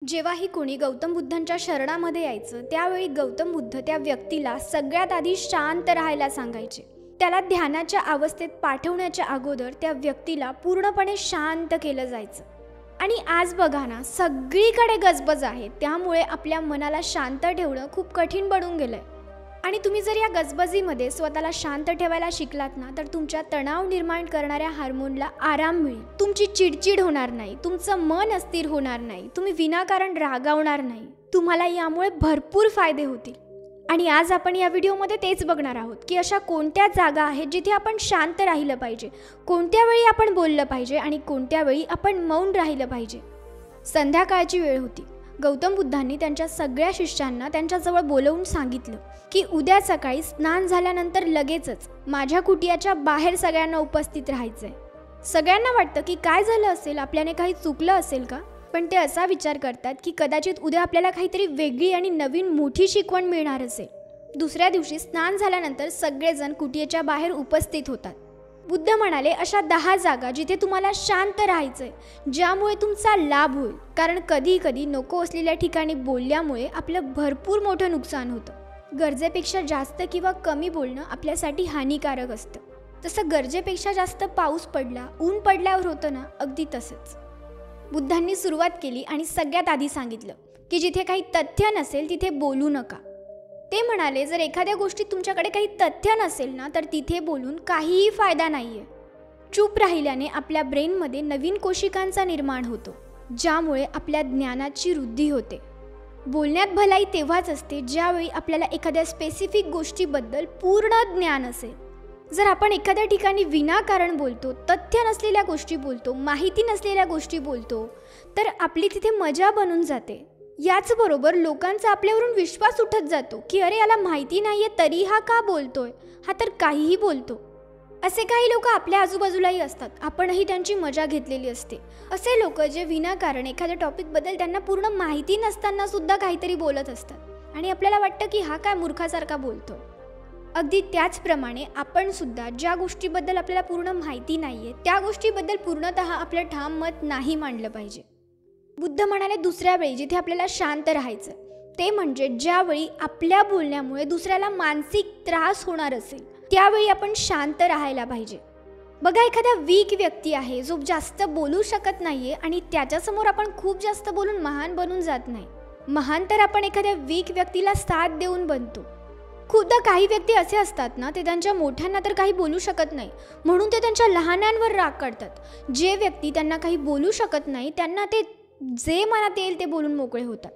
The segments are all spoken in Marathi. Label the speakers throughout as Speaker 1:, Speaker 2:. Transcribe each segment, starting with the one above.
Speaker 1: जेव्हाही कोणी गौतम बुद्धांच्या शरणामध्ये यायचं त्यावेळी गौतम बुद्ध त्या व्यक्तीला सगळ्यात आधी शांत राहायला सांगायचे। त्याला ध्यानाच्या अवस्थेत पाठवण्याच्या अगोदर त्या व्यक्तीला पूर्णपणे शांत केलं जायचं। आणि आज बघा ना, सगळीकडे गजबज आहे, त्यामुळे आपल्या मनाला शांत ठेवणं खूप कठीण बनून गेलंय। आणि तुम्ही जर या गजबजीमध्ये स्वतःला शांत ठेवायला शिकलात ना, तर तुमच्या तणाव निर्माण करणाऱ्या हार्मोनला आराम मिळेल, तुमची चिडचिड होणार नाही, तुमचं मन अस्थिर होणार नाही, तुम्ही विनाकारण रागावणार नाही, तुम्हाला यामुळे भरपूर फायदे होतील। आणि आज आपण या व्हिडिओमध्ये तेच बघणार आहोत की अशा कोणत्या जागा आहेत जिथे आपण शांत राहिलं पाहिजे, कोणत्या वेळी आपण बोललं पाहिजे आणि कोणत्या वेळी आपण मौन राहिलं पाहिजे। संध्याकाळची वेळ होती। गौतम बुद्धांनी त्यांच्या सगळ्या शिष्यांना त्यांच्याजवळ बोलवून सांगितलं की उद्या सकाळी स्नान झाल्यानंतर लगेचच माझ्या कुटियाच्या बाहेर सगळ्यांना उपस्थित राहायचंय। सगळ्यांना वाटतं की काय झालं असेल, आपल्याने काही चुकलं असेल का, पण ते असा विचार करतात की कदाचित उद्या आपल्याला काहीतरी वेगळी आणि नवीन मोठी शिकवण मिळणार असेल। दुसऱ्या दिवशी स्नान झाल्यानंतर सगळेजण कुटियाच्या बाहेर उपस्थित होतात। बुद्ध म्हणाले, अशा 10 जागा जिथे तुम्हाला शांत राहायचंय, ज्यामुळे तुमचा लाभ होईल, कारण कधी कधी नको असलेल्या ठिकाणी बोलल्यामुळे आपलं भरपूर मोठं नुकसान होतं। गरजेपेक्षा जास्त किंवा कमी बोलणं आपल्यासाठी हानिकारक असतं। तसं गरजेपेक्षा जास्त पाऊस पडला, ऊन पडल्यावर होतं ना, अगदी तसंच। बुद्धांनी सुरुवात केली आणि सगळ्यात आधी सांगितलं की जिथे काही तथ्य नसेल तिथे बोलू नका। ते म्हणाले, जर एखाद्या गोष्टीत तुमच्याकडे काही तथ्य नसेल ना, तर तिथे बोलून काहीही फायदा नाहीये। चूप राहिल्याने आपल्या ब्रेनमध्ये नवीन कोशिकांचा निर्माण होतो, ज्यामुळे आपल्या ज्ञानाची वृद्धी होते। बोलण्यात भलाई तेव्हाच असते ज्यावेळी आपल्याला एखाद्या स्पेसिफिक गोष्टीबद्दल पूर्ण ज्ञान असेल। जर आपण एखाद्या ठिकाणी विनाकारण बोलतो, तथ्य नसलेल्या गोष्टी बोलतो, माहिती नसलेल्या गोष्टी बोलतो, तर आपली तिथे मजा बनून जाते। याचबरोबर लोकांचा आपल्यावरून विश्वास उठत जातो की अरे, याला माहिती नाहीये तरी हा का बोलतोय, हा तर काहीही बोलतो। असे काही लोक आपल्या आजूबाजूलाही असतात, आपणही त्यांची मजा घेतलेली असते। असे लोक जे विनाकारण एखाद्या टॉपिकबद्दल त्यांना पूर्ण माहिती नसताना सुद्धा काहीतरी बोलत असतात आणि आपल्याला वाटतं की हा काय मूर्खासारखा बोलतोय। अगदी त्याचप्रमाणे आपण सुद्धा ज्या गोष्टीबद्दल आपल्याला पूर्ण माहिती नाहीये त्या गोष्टीबद्दल पूर्णतः आपलं ठाम मत नाही मांडलं पाहिजे। बुद्ध म्हणाले, दुसऱ्या वेळी जिथे आपल्याला शांत राहायचं ते म्हणजे ज्यावेळी आपल्या बोलण्यामुळे दुसऱ्याला मानसिक त्रास होणार असेल, त्यावेळी आपण शांत राहायला पाहिजे। बघा, एखादा वीक व्यक्ती आहे जो जास्त बोलू शकत नाहीये आणि त्याच्यासमोर आपण खूप जास्त बोलून महान बनून जात नाही। महान तर आपण एखाद्या वीक व्यक्तीला साथ देऊन बनतो। खूपदा काही व्यक्ती असे असतात ना, ते त्यांच्या मोठ्यांना तर काही बोलू शकत नाही, म्हणून ते त्यांच्या लहानांवर राग काढतात। जे व्यक्ती त्यांना काही बोलू शकत नाही त्यांना ते जे मनात येईल ते बोलून मोकळे होतात।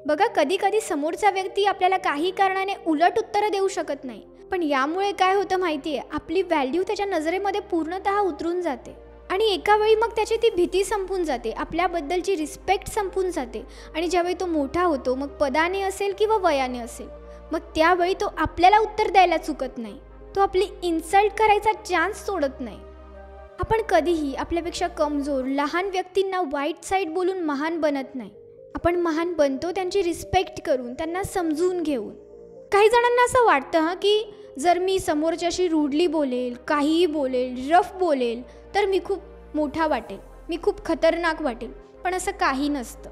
Speaker 1: बघा, कधी कधी समोरचा व्यक्ती आपल्याला काही कारणाने उलट उत्तरं देऊ शकत नाही, पण यामुळे काय होतं माहितीये, आपली व्हॅल्यू त्याच्या नजरेमध्ये पूर्णतः उतरून जाते आणि एका वेळी मग त्याची ती भीती संपून जाते, आपल्याबद्दलची रिस्पेक्ट संपून जाते। आणि ज्यावेळी तो मोठा होतो, मग पदाने असेल किंवा वयाने असेल, मग त्यावेळी तो आपल्याला उत्तर द्यायला चुकत नाही, तो आपली इन्सल्ट करायचा चान्स सोडत नाही। आपण कधीही आपल्यापेक्षा कमजोर लहान व्यक्तींना वाईट साईड बोलून महान बनत नाही। आपण महान बनतो त्यांची रिस्पेक्ट करून, त्यांना समजून घेऊन। काही जणांना असं वाटतं की जर मी समोरच्याशी रूडली बोलेल, काहीही बोलेल, रफ बोलेल, तर मी खूप मोठा वाटेल, मी खूप खतरनाक वाटेल, पण असं काही नसतं।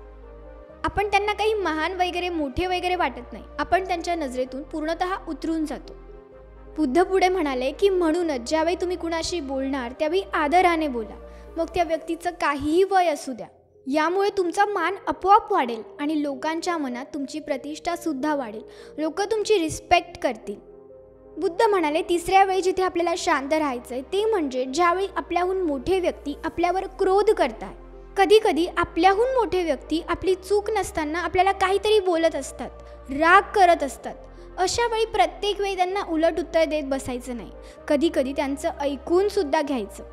Speaker 1: आपण त्यांना काही महान वगैरे मोठे वगैरे वाटत नाही, आपण त्यांच्या नजरेतून पूर्णतः उतरून जातो। बुद्ध पुढे म्हणाले की म्हणूनच ज्यावेळी तुम्ही कुणाशी बोलणार त्यावेळी आदराने बोला, मग त्या व्यक्तीचं काहीही वय असू द्या। यामुळे तुमचा मान आपोआप वाढेल आणि लोकांच्या मनात तुमची प्रतिष्ठा सुद्धा वाढेल, लोक तुमची रिस्पेक्ट करतील। बुद्ध म्हणाले, तिसऱ्या वेळी जिथे आपल्याला शांत राहायचंय ते म्हणजे ज्यावेळी आपल्याहून मोठे व्यक्ती आपल्यावर क्रोध करतात। कधी कधी आपल्याहून मोठे व्यक्ती आपली चूक नसताना आपल्याला काहीतरी बोलत असतात, राग करत असतात। अशा वेळी प्रत्येक वेळी त्यांना उलट उत्तर देत बसायचं नाही, कधी कधी त्यांचं ऐकून सुद्धा घ्यायचं।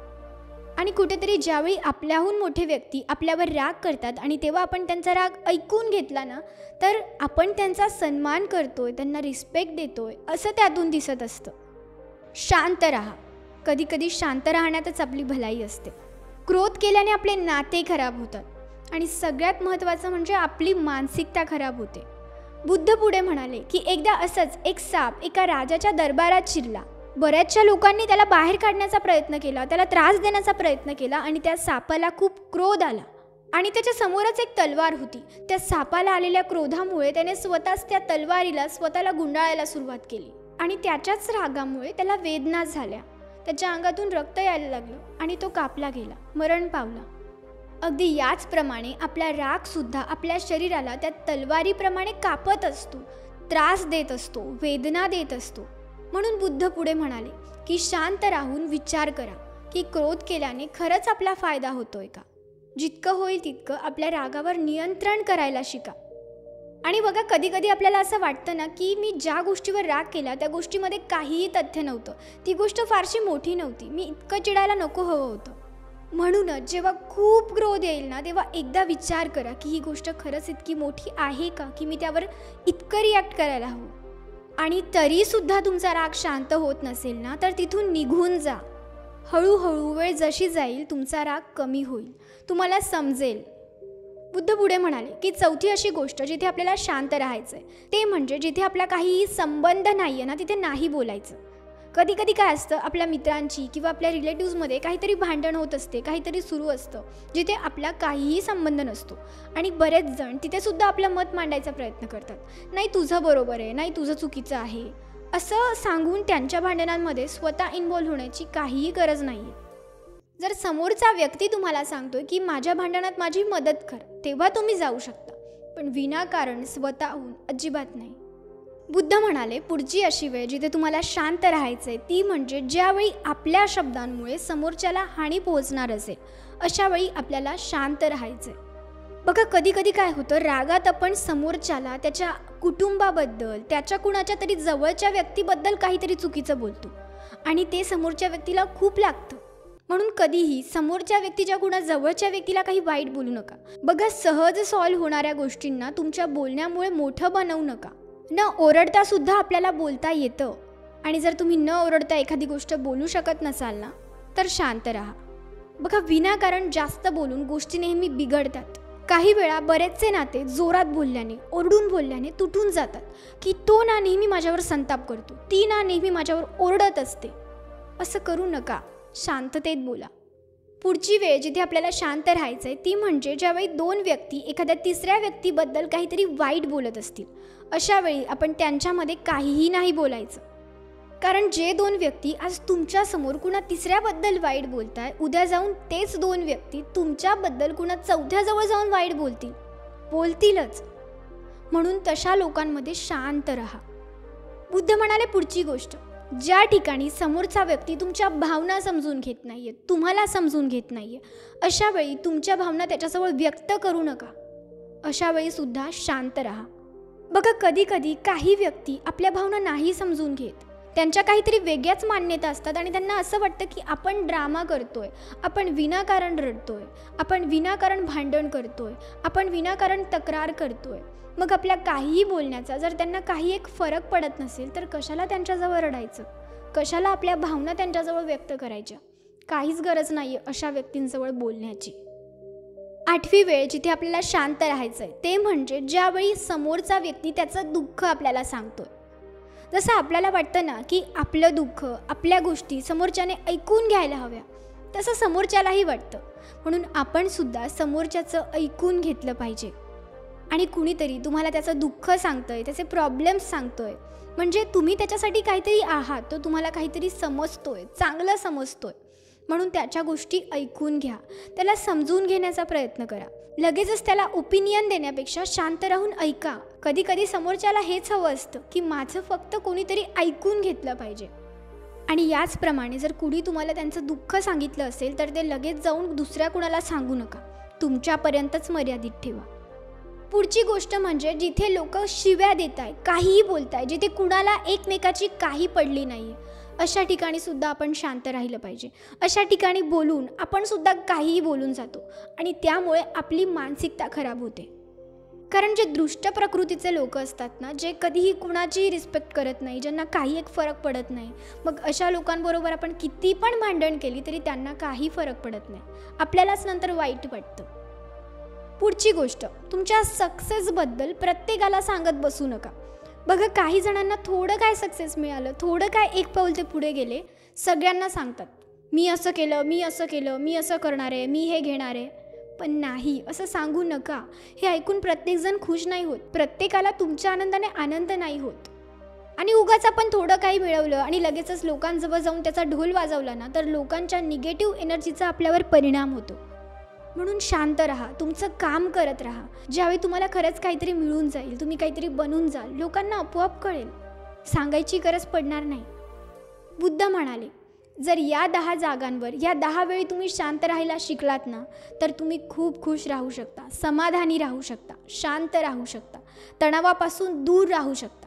Speaker 1: आणि कुठेतरी ज्यावेळी आपल्याहून मोठे व्यक्ती आपल्यावर राग करतात आणि तेव्हा आपण त्यांचा राग ऐकून घेतला ना, तर आपण त्यांचा सन्मान करतोय, त्यांना रिस्पेक्ट देतोय असं त्यातून दिसत असतं। शांत राहा। कधी कधी शांत राहण्यातच आपली भलाई असते। क्रोध केल्याने आपले नाते खराब होतात आणि सगळ्यात महत्त्वाचं म्हणजे आपली मानसिकता खराब होते। बुद्ध पुढे म्हणाले की एकदा असंच एक साप एका राजाच्या दरबारात शिरला। बऱ्याचशा लोकांनी त्याला बाहेर काढण्याचा प्रयत्न केला, त्याला त्रास देण्याचा प्रयत्न केला आणि त्या सापाला खूप क्रोध आला। आणि त्याच्या समोरच एक तलवार होती. त्या सापाला आलेल्या क्रोधामुळे त्याने स्वतःच त्या तलवारीला स्वतःला गुंडाळायला सुरुवात केली आणि त्याच्याच रागामुळे त्याला वेदना झाल्या. त्याच्या अंगातून रक्त यायला लागलं आणि तो कापला गेला, मरण पावला. अगदी याचप्रमाणे आपला राग सुद्धा आपल्या शरीराला त्या तलवारीप्रमाणे कापत असतो, त्रास देत असतो, वेदना देत असतो. म्हणून बुद्ध पुढे म्हणाले की शांत राहून विचार करा की क्रोध केल्याने खरंच आपला फायदा होतोय का. जितकं होईल तितकं आपल्या रागावर नियंत्रण करायला शिका. आणि बघा, कधी कधी आपल्याला असं वाटतं ना की मी ज्या गोष्टीवर राग केला त्या गोष्टीमध्ये काहीही तथ्य नव्हतं, ती गोष्ट फारशी मोठी नव्हती, मी इतकं चिडायला नको हवं होतं. म्हणूनच जेव्हा खूप क्रोध येईल ना तेव्हा एकदा विचार करा की ही गोष्ट खरंच इतकी मोठी आहे का की मी त्यावर इतकं रिॲक्ट करायला हवं. आणि तरीसुद्धा तुमचा राग शांत होत नसेल ना तर तिथून निघून जा. हळूहळू वेळ जशी जाईल तुमचा राग कमी होईल, तुम्हाला समजेल. बुद्ध पुढे म्हणाले की चौथी अशी गोष्ट जिथे आपल्याला शांत राहायचं आहे ते म्हणजे जिथे आपला काहीही संबंध नाही आहे ना तिथे नाही बोलायचं. कधी कधी काय असतं, आपल्या मित्रांची किंवा आपल्या रिलेटिव्समध्ये काहीतरी भांडण होत असते, काहीतरी सुरू असतं जिथे आपला काहीही संबंध नसतो आणि बरेच जण तिथे सुद्धा आपलं मत मांडायचा प्रयत्न करतात. नाही तुझं बरोबर आहे, नाही तुझं चुकीचं आहे असं सांगून त्यांच्या भांडणांमध्ये स्वतः इन्व्हॉल्व्ह होण्याची काहीही गरज नाही आहे. जर समोरचा व्यक्ती तुम्हाला सांगतोय की माझ्या भांडणात माझी मदत कर, तेव्हा तुम्ही जाऊ शकता, पण विनाकारण स्वतःहून अजिबात नाही. बुद्ध म्हणाले पुढची अशी वेळ जिथे तुम्हाला शांत राहायचंय ती म्हणजे ज्यावेळी आपल्या शब्दांमुळे समोरच्याला हानी पोहोचणार असेल, अशा वेळी आपल्याला शांत राहायचंय. बघा, कधी कधी काय होतं, रागात आपण समोरच्याला त्याच्या कुटुंबाबद्दल, त्याच्या कुणाच्या तरी जवळच्या व्यक्तीबद्दल काहीतरी चुकीचं बोलतो आणि ते समोरच्या व्यक्तीला खूप लागतं. म्हणून कधीही समोरच्या व्यक्तीच्या कुणा जवळच्या व्यक्तीला काही वाईट बोलू नका. बघा, सहज सॉल्व्ह होणाऱ्या गोष्टींना तुमच्या बोलण्यामुळे मोठं बनवू नका. न ओरडता सुद्धा आपल्याला बोलता येतं आणि जर तुम्ही न ओरडता एखादी गोष्ट बोलू शकत नसाल ना तर शांत राहा. बघा, विनाकारण जास्त बोलून गोष्टी नेहमी बिघडतात. काही वेळा बरेचसे नाते जोरात बोलल्याने, ओरडून बोलल्याने तुटून जातात की तो ना नेहमी माझ्यावर संताप करतो, ती ना नेहमी माझ्यावर ओरडत असते. असं करू नका, शांततेत बोला. पुढची वेळ जिथे आपल्याला शांत राहायचं आहे ती म्हणजे ज्यावेळी दोन व्यक्ती एखाद्या तिसऱ्या व्यक्तीबद्दल काहीतरी वाईट बोलत असतील, अशा वेळी आपण त्यांच्यामध्ये काहीही नाही बोलायचं. कारण जे दोन व्यक्ती आज तुमच्यासमोर कुणा तिसऱ्याबद्दल वाईट बोलताय, उद्या जाऊन तेच दोन व्यक्ती तुमच्याबद्दल कुणा चौथ्याजवळ जाऊन वाईट बोलतीलच. म्हणून तशा लोकांमध्ये शांत राहा. बुद्ध म्हणाले पुढची गोष्ट, ज्या ठिकाणी समोरचा व्यक्ती तुमच्या भावना समजून घेत नाहीये, तुम्हाला समजून घेत नाहीये, अशा वेळी तुमच्या भावना त्याच्याजवळ व्यक्त करू नका. अशा वेळी सुद्धा शांत राहा. बघा, कधी कधी काही व्यक्ती आपल्या भावना नाही समजून घेत, त्यांच्या काहीतरी वेगळ्याच मान्यता असतात आणि त्यांना असं वाटतं की आपण ड्रामा करतोय, आपण विनाकारण रडतोय, आपण विनाकारण भांडण करतोय, आपण विनाकारण तक्रार करतोय. मग आपल्या काहीही बोलण्याचा जर त्यांना काही एक फरक पडत नसेल तर कशाला त्यांच्याजवळ रडायचं, कशाला आपल्या भावना त्यांच्याजवळ व्यक्त करायच्या. काहीच गरज नाही आहे अशा व्यक्तींजवळ बोलण्याची. आठवी वेळ जिथे आपल्याला शांत राहायचं आहे ते म्हणजे ज्यावेळी समोरचा व्यक्ती त्याचं दुःख आपल्याला सांगतोय. जसं आपल्याला वाटतं ना की आपलं दुःख, आपल्या गोष्टी समोरच्याने ऐकून घ्यायला हव्या, तसं समोरच्यालाही वाटतं. म्हणून आपण सुद्धा समोरच्याचं ऐकून घेतलं पाहिजे. आणि कुणीतरी तुम्हाला त्याचं दुःख सांगतोय, त्याचे प्रॉब्लेम्स सांगतोय, म्हणजे तुम्ही त्याच्यासाठी काहीतरी आहात, तो तुम्हाला काहीतरी समजतोय, चांगलं समजतोय. म्हणून त्याच्या गोष्टी ऐकून घ्या, त्याला समजून घेण्याचा प्रयत्न करा. लगेचच त्याला ओपिनियन देण्यापेक्षा शांत राहून ऐका. कधी कधी समोरच्याला हेच हवं असतं की माझं फक्त कोणीतरी ऐकून घेतलं पाहिजे. आणि याचप्रमाणे जर कुणी तुम्हाला त्यांचं दुःख सांगितलं असेल तर ते लगेच जाऊन दुसऱ्या कुणाला सांगू नका, तुमच्यापर्यंतच मर्यादित ठेवा. पुढची गोष्ट म्हणजे जिथे लोक शिव्या देत आहेत, काहीही बोलताय, जिथे कुणाला एकमेकाची काही पडली नाही आहे, अशा ठिकाणी सुद्धा आपण शांत राहिलं पाहिजे. अशा ठिकाणी बोलून आपण सुद्धा काहीही बोलून जातो आणि त्यामुळे आपली मानसिकता खराब होते. कारण जे दृष्ट प्रकृतीचे लोक असतात ना, जे कधीही कुणाची रिस्पेक्ट करत नाही, ज्यांना काही एक फरक पडत नाही, मग अशा लोकांबरोबर आपण किती पण भांडण केली तरी त्यांना काही फरक पडत नाही, आपल्यालाच नंतर वाईट वाटतं. पुढची गोष्ट, तुमच्या सक्सेसबद्दल प्रत्येकाला सांगत बसू नका. बघा, काही जणांना थोडं काय सक्सेस मिळालं, थोडं काय एक पाऊल ते पुढे गेले, सगळ्यांना सांगतात मी असं केलं, मी असं केलं, मी असं करणार आहे, मी हे घेणार आहे. पण नाही असं सांगू नका. हे ऐकून प्रत्येकजण खुश नाही होत. प्रत्येकाला तुमच्या आनंदाने आनंद नाही होत. आणि उगाच आपण थोडं काही मिळवलं आणि लगेचच लोकांजवळ जाऊन त्याचा ढोल वाजवला ना, तर लोकांच्या निगेटिव्ह एनर्जीचा आपल्यावर परिणाम होतो. म्हणून शांत राहा, तुमचं काम करत राहा. ज्यावेळी तुम्हाला खरंच काहीतरी मिळून जाईल, तुम्ही काहीतरी बनून जाल, लोकांना आपोआप कळेल, सांगायची गरज पडणार नाही. बुद्ध म्हणाले, जर या 10 जागांवर या 10 वेळी तुम्ही शांत राहायला शिकलात ना, तर तुम्ही खूप खुश राहू शकता, समाधानी राहू शकता, शांत राहू शकता, तणावापासून दूर राहू शकता.